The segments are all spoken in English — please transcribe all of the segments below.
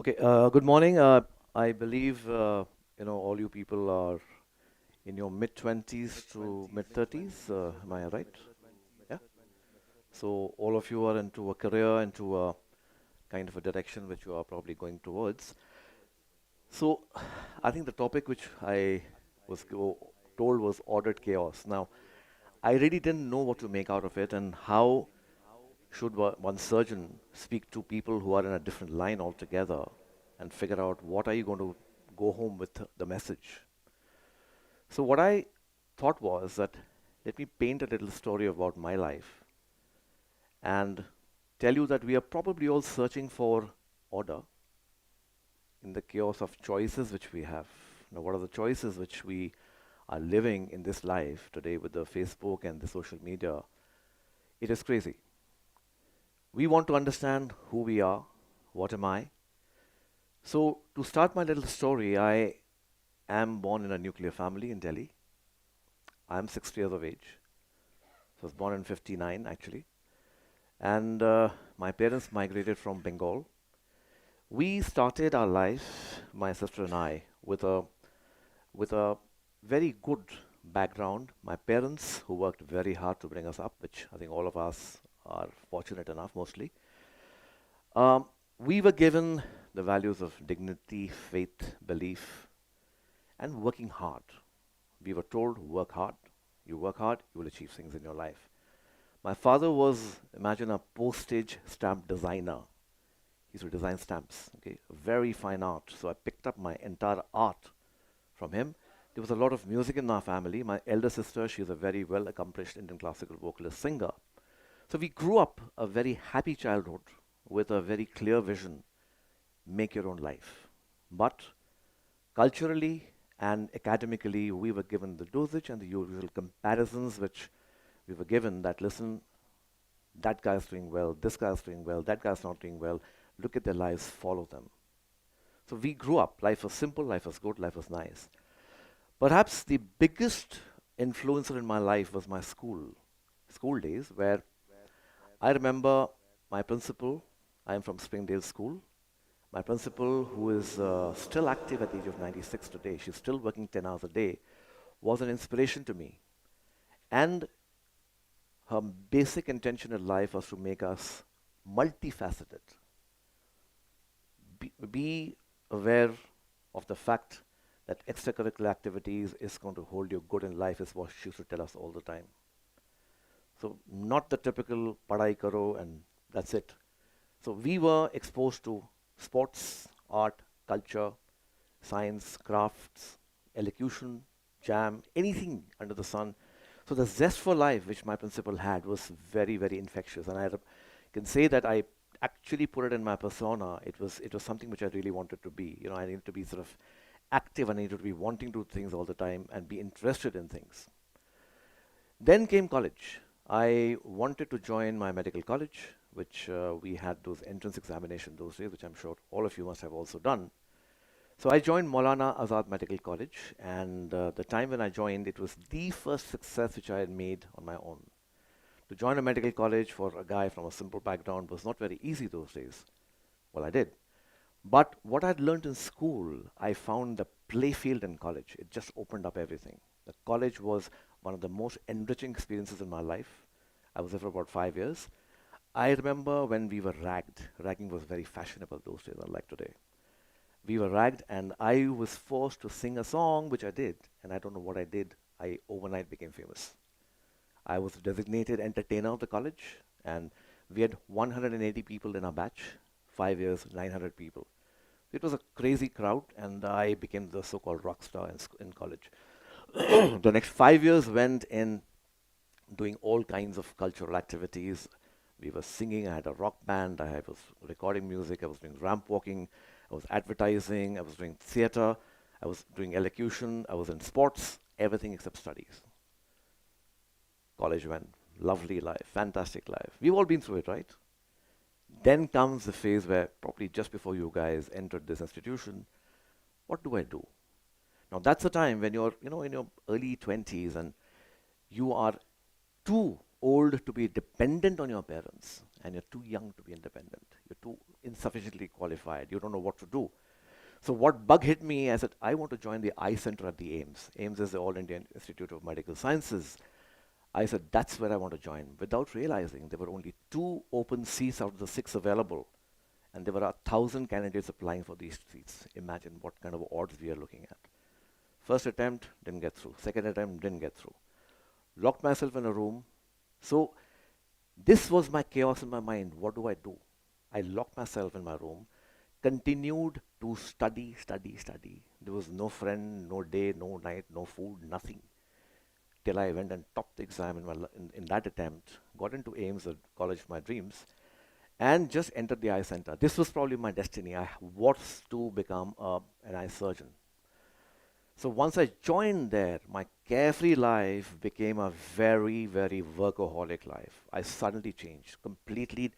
Okay, good morning. I believe all you people are in your mid 20s to mid 30s. Am I right? Yeah. So all of you are into a career, into a kind of a direction which you are probably going towards. So I think the topic which I was told was ordered chaos. Now I really didn't know what to make out of it and how should one surgeon speak to people who are in a different line altogether and figure out what are you going to go home with the message. So what I thought was that let me paint a little story about my life and tell you that we are probably all searching for order in the chaos of choices which we have. Now, what are the choices which we are living in this life today with the Facebook and the social media? It is crazy. We want to understand who we are, what am I. So, to start my little story, I am born in a nuclear family in Delhi. I'm 60 years of age. So I was born in 59 actually. And my parents migrated from Bengal. We started our life, my sister and I, with a very good background. My parents, who worked very hard to bring us up, which I think all of us are fortunate enough mostly. Um, we were given the values of dignity, faith, belief, and working hard. We were told, work hard. You work hard, you will achieve things in your life. My father was, imagine, a postage stamp designer. He used to design stamps, okay, very fine art. So I picked up my entire art from him. There was a lot of music in our family. My elder sister, she's a very well accomplished Indian classical vocalist singer. So we grew up a very happy childhood with a very clear vision, make your own life. But culturally and academically, we were given the dosage and the usual comparisons which we were given that, listen, that guy's doing well, this guy's doing well, that guy's not doing well, look at their lives, follow them. So we grew up, life was simple, life was good, life was nice. Perhaps the biggest influencer in my life was my school days, where I remember my principal, I am from Springdale School, my principal, who is still active at the age of 96 today, she's still working 10 hours a day, was an inspiration to me. And her basic intention in life was to make us multifaceted. Be aware of the fact that extracurricular activities is going to hold you good in life, is what she used to tell us all the time. So, not the typical padai karo and that's it. So, we were exposed to sports, art, culture, science, crafts, elocution, jam, anything under the sun. So the zest for life which my principal had was very, very infectious, and can say that I actually put it in my persona. It was something which I really wanted to be. I needed to be sort of active. I needed to be wanting to do things all the time and be interested in things. Then came college. I wanted to join my medical college, which we had those entrance examination those days, which I'm sure all of you must have also done. So I joined Maulana Azad Medical College, and the time when I joined, it was the first success which I had made on my own. To join a medical college for a guy from a simple background was not very easy those days. Well, I did. But what I'd learned in school, I found the playfield in college. It just opened up everything. The college was one of the most enriching experiences in my life. I was there for about 5 years. I remember when we were ragged. Ragging was very fashionable those days, unlike today. We were ragged, and I was forced to sing a song, which I did. And I don't know what I did. I overnight became famous. I was designated entertainer of the college, and we had 180 people in our batch, 5 years, 900 people. It was a crazy crowd, and I became the so-called rock star in college. The next 5 years went in doing all kinds of cultural activities. We were singing, I had a rock band, I was recording music, I was doing ramp walking, I was advertising, I was doing theater, I was doing elocution, I was in sports, everything except studies. College went, lovely life, fantastic life. We've all been through it, right? Then comes the phase where probably just before you guys entered this institution, what do I do? Now that's the time when you're, in your early 20s and you are too old to be dependent on your parents and you're too young to be independent. You're too insufficiently qualified. You don't know what to do. So what bug hit me, I said, I want to join the eye center at the AIMS. AIMS is the All Indian Institute of Medical Sciences. I said, that's where I want to join, without realizing there were only 2 open seats out of the 6 available. And there were 1,000 candidates applying for these seats. Imagine what kind of odds we are looking at. First attempt, didn't get through. Second attempt, didn't get through. Locked myself in a room. So this was my chaos in my mind. What do I do? I locked myself in my room, continued to study. There was no friend, no day, no night, no food, nothing. Till I went and topped the exam in that attempt, got into AIMS, the college of my dreams, and just entered the eye center. This was probably my destiny. I was to become an eye surgeon. So once I joined there, my carefree life became a very, very workaholic life. I suddenly changed completely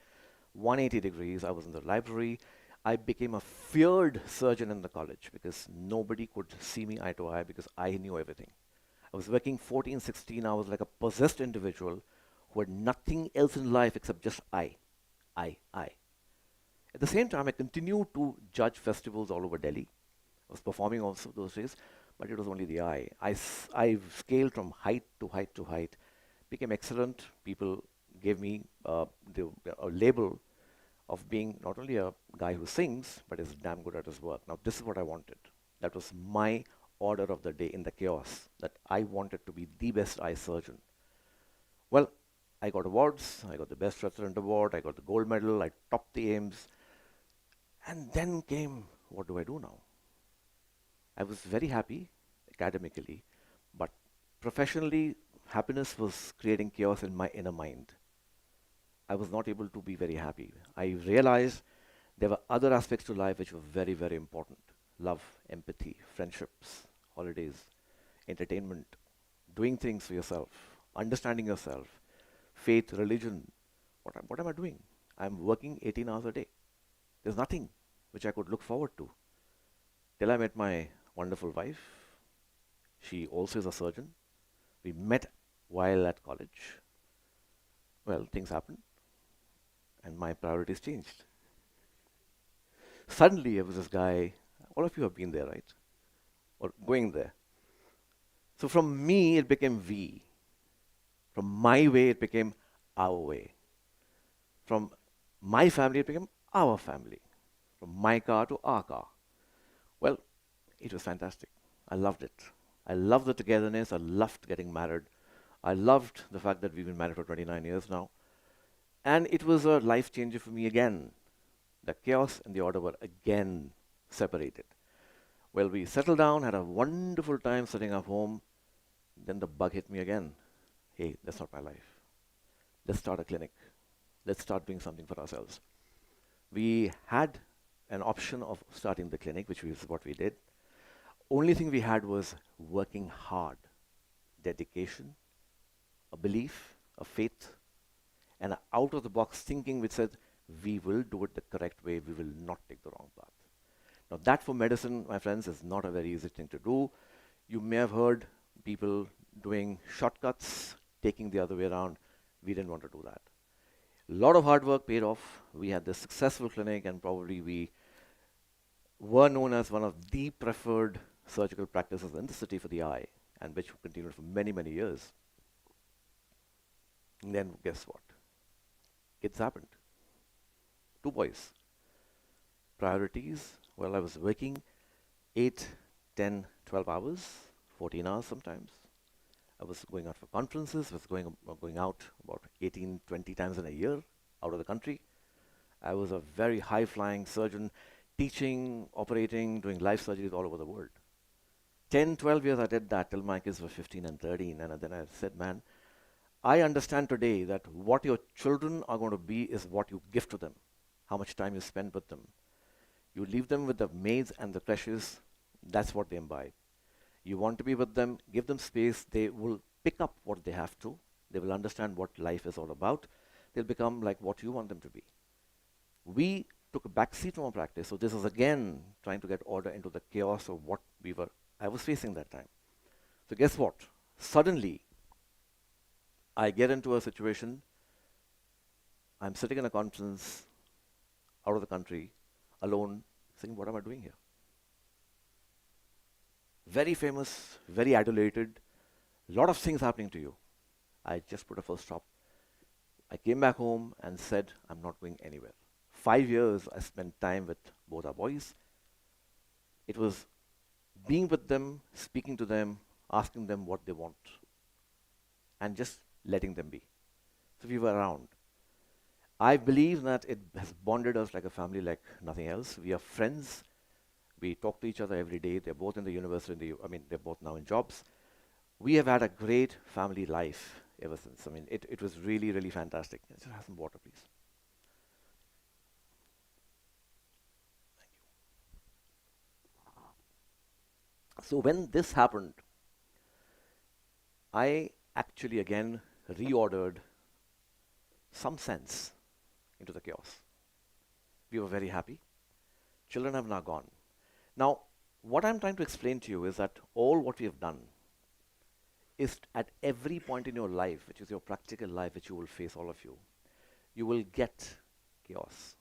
180 degrees. I was in the library. I became a feared surgeon in the college because nobody could see me eye to eye because I knew everything. I was working 14, 16 hours like a possessed individual who had nothing else in life except just I. At the same time, I continued to judge festivals all over Delhi. I was performing also those days, but it was only the eye. I scaled from height to height to height, became excellent. People gave me a label of being not only a guy who sings, but is damn good at his work. Now, this is what I wanted. That was my order of the day in the chaos, that I wanted to be the best eye surgeon. Well, I got awards. I got the Best Restaurant Award. I got the gold medal. I topped the AIMS. And then came, what do I do now? I was very happy academically, but professionally, happiness was creating chaos in my inner mind. I was not able to be very happy. I realized there were other aspects to life which were very, very important. Love, empathy, friendships, holidays, entertainment, doing things for yourself, understanding yourself, faith, religion. What am I doing? I'm working 18 hours a day. There's nothing which I could look forward to. Till I met my wonderful wife. She also is a surgeon. We met while at college. Well, things happened, and my priorities changed. Suddenly, I was this guy. All of you have been there, right? Or going there. So from me, it became we. From my way, it became our way. From my family, it became our family. From my car to our car. Well, it was fantastic. I loved it. I loved the togetherness. I loved getting married. I loved the fact that we've been married for 29 years now. And it was a life changer for me again. The chaos and the order were again separated. Well, we settled down, had a wonderful time setting up home. Then the bug hit me again. Hey, that's not my life. Let's start a clinic. Let's start doing something for ourselves. We had an option of starting the clinic, which is what we did. Only thing we had was working hard, dedication, a belief, a faith, and out of the box thinking which said, we will do it the correct way, we will not take the wrong path. Now that for medicine, my friends, is not a very easy thing to do. You may have heard people doing shortcuts, taking the other way around. We didn't want to do that. A lot of hard work paid off. We had this successful clinic, and probably we were known as one of the preferred surgical practices in the city for the eye, and which continued for many, many years. And then guess what? Kids happened. 2 boys. Priorities, well, I was working 8, 10, 12 hours, 14 hours sometimes. I was going out for conferences, was going out about 18, 20 times in a year out of the country. I was a very high-flying surgeon, teaching, operating, doing life surgeries all over the world. 10, 12 years I did that till my kids were 15 and 13. And then I said, man, I understand today that what your children are going to be is what you give to them, how much time you spend with them. You leave them with the maids and the creches, that's what they imbibe. You want to be with them, give them space, they will pick up what they have to, they will understand what life is all about, they'll become like what you want them to be. We took a backseat from our practice, so this is again trying to get order into the chaos of what I was facing that time. So guess what? Suddenly, I get into a situation I'm sitting in a conference out of the country, alone, saying, what am I doing here? Very famous, very adulated, lot of things happening to you. I just put a full stop. I came back home and said, I'm not going anywhere. 5 years I spent time with both our boys. It was being with them, speaking to them, asking them what they want, and just letting them be. So we were around. I believe that it has bonded us like a family like nothing else. We are friends. We talk to each other every day. They're both in the university, they're both now in jobs. We have had a great family life ever since. It was really, really fantastic. Just have some water, please. So when this happened, I actually again reordered some sense into the chaos. We were very happy. Children have now gone. Now, what I'm trying to explain to you is that all what we have done is at every point in your life, which is your practical life, which you will face, all of you will get chaos.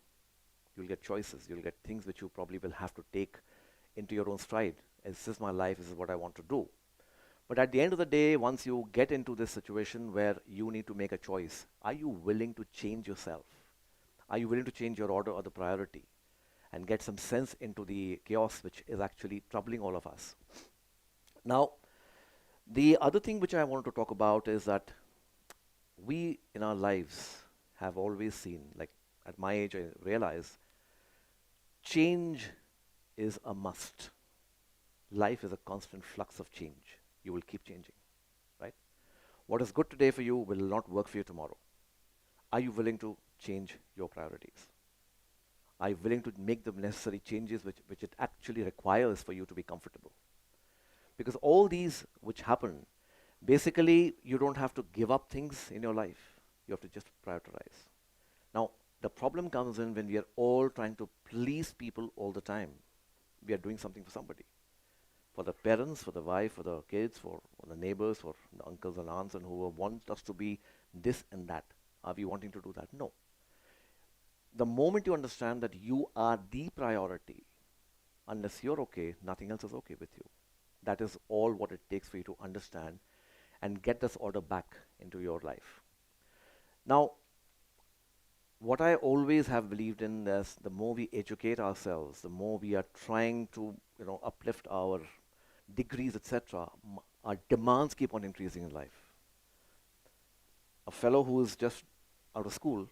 You'll get choices. You'll get things which you probably will have to take into your own stride. This is my life. This is what I want to do. But at the end of the day, once you get into this situation where you need to make a choice, are you willing to change yourself? Are you willing to change your order or the priority and get some sense into the chaos which is actually troubling all of us? Now, the other thing which I want to talk about is that we in our lives have always seen, like at my age, I realize change is a must. Life is a constant flux of change. You will keep changing, right? What is good today for you will not work for you tomorrow. Are you willing to change your priorities? Are you willing to make the necessary changes which it actually requires for you to be comfortable? Because all these which happen, basically you don't have to give up things in your life. You have to just prioritize. Now, the problem comes in when we are all trying to please people all the time. We are doing something for somebody. For the parents, for the wife, for the kids, for the neighbors, for the uncles and aunts and whoever want us to be this and that. Are we wanting to do that? No. The moment you understand that you are the priority, unless you're okay, nothing else is okay with you. That is all what it takes for you to understand and get this order back into your life. Now, what I always have believed in is the more we educate ourselves, the more we are trying to, uplift our degrees, etc., our demands keep on increasing in life. A fellow who is just out of school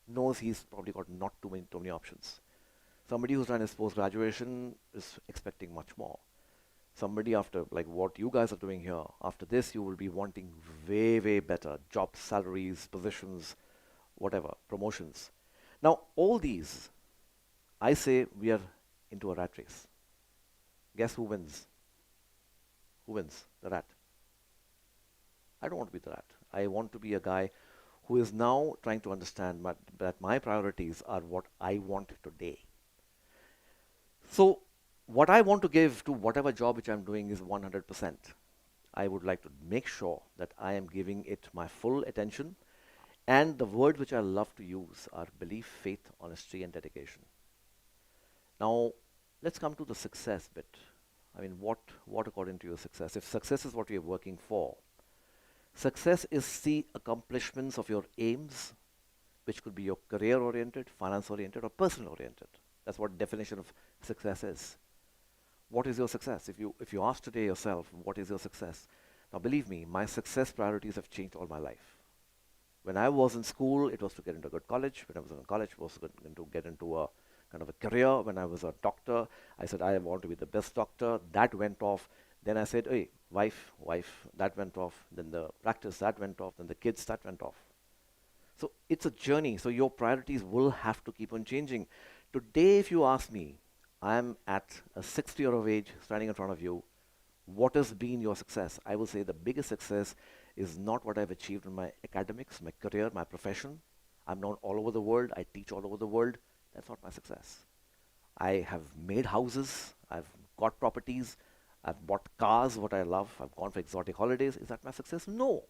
knows he's probably got not too many options. Somebody who's done his post-graduation is expecting much more. Somebody after, like what you guys are doing here, after this you will be wanting way, way better jobs, salaries, positions, whatever, promotions. Now, all these, I say we are into a rat race. Guess who wins? Who wins? The rat. I don't want to be the rat. I want to be a guy who is now trying to understand that my priorities are what I want today. So, what I want to give to whatever job which I'm doing is 100%. I would like to make sure that I am giving it my full attention. And the word which I love to use are belief, faith, honesty, and dedication. Now, let's come to the success bit. What according to your success? If success is what you're working for, success is the accomplishments of your aims, which could be your career-oriented, finance-oriented, or personal-oriented. That's what definition of success is. What is your success? If you ask today yourself, what is your success? Now, believe me, my success priorities have changed all my life. When I was in school, it was to get into a good college. When I was in college, it was to get into a kind of a career. When I was a doctor, I said, I want to be the best doctor. That went off. Then I said, hey, wife, that went off. Then the practice, that went off. Then the kids, that went off. So it's a journey. So your priorities will have to keep on changing. Today, if you ask me, I'm at a 60-year of age, standing in front of you. What has been your success? I will say the biggest success is not what I've achieved in my academics, my career, my profession. I'm known all over the world. I teach all over the world. That's not my success. I have made houses. I've got properties. I've bought cars, what I love. I've gone for exotic holidays. Is that my success? No.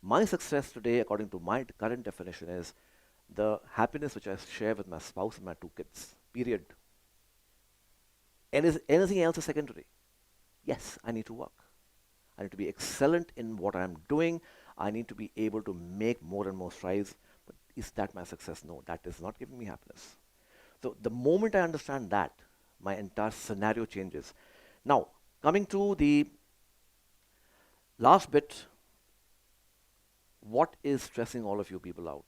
My success today, according to my current definition, is the happiness which I share with my spouse and my two kids, period. Anything else is secondary. Yes, I need to work. I need to be excellent in what I'm doing. I need to be able to make more and more strides. But is that my success? No, that is not giving me happiness. So the moment I understand that, my entire scenario changes. Now, coming to the last bit, what is stressing all of you people out?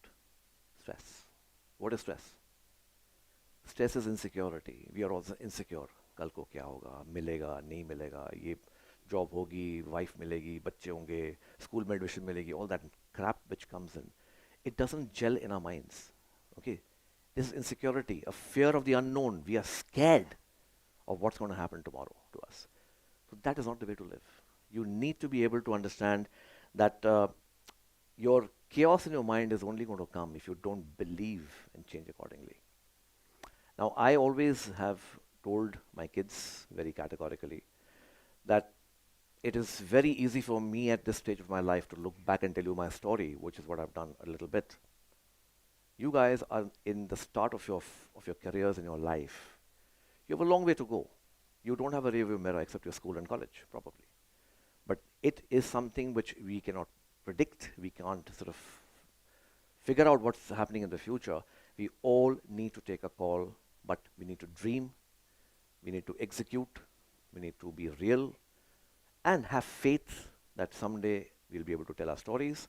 Stress. What is stress? Stress is insecurity. We are also insecure. कल को क्या होगा, मिलेगा नहीं मिलेगा, ये job होगी, wife मिलेगी, बच्चे होंगे, स्कूल में एडमिशन मिलेगी, all that crap which comes in, it doesn't gel in our minds. Okay, this is insecurity, a fear of the unknown. We are scared of what's going to happen tomorrow to us. So that is not the way to live. You need to be able to understand that your chaos in your mind is only going to come if you don't believe and change accordingly. Now, I always have told my kids very categorically that it is very easy for me at this stage of my life to look back and tell you my story, which is what I've done a little bit. You guys are in the start of your careers in your life. You have a long way to go. You don't have a rearview mirror except your school and college, probably. But it is something which we cannot predict. We can't sort of figure out what's happening in the future. We all need to take a call, but we need to dream, we need to execute, we need to be real, and have faith that someday we'll be able to tell our stories.